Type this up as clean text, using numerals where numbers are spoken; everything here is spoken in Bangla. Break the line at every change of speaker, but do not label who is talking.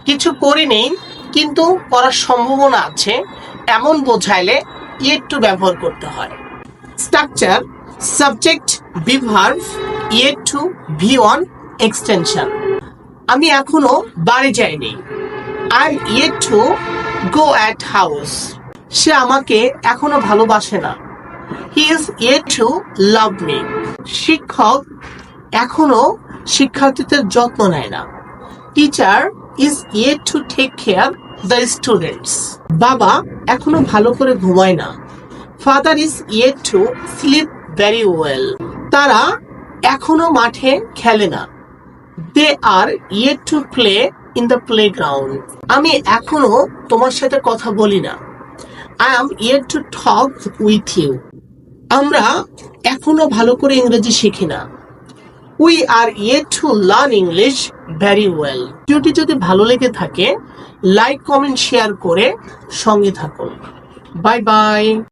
কিছু করিনি কিন্তু করার সম্ভাবনা আছে এমন বোঝাইলে ইয়েট টু ব্যবহার করতে হয়। Structure subject be verb yet to V one extension. আমি এখনো বাড়ি যাইনি। I am yet to go at house. সে আমাকে এখনো ভালোবাসে না। He is yet to love me. শিক্ষক এখনো শিক্ষার্থীদের যত্ন নেয় না। Teacher is yet to take care the students. বাবা এখনো ভালো করে ঘুমায় না। Father is yet to sleep very well. তারা এখনো মাঠে খেলে না। They are yet to play in the playground. আমি এখনো তোমার সাথে কথা বলি না। I am yet to talk with you. আমরা এখনো ভালো করে ইংরেজি শিখি না। We are yet to learn English very well. ভিডিওটি যদি ভালো লেগে থাকে লাইক কমেন্ট শেয়ার করে সঙ্গে থাকুন। Bye bye.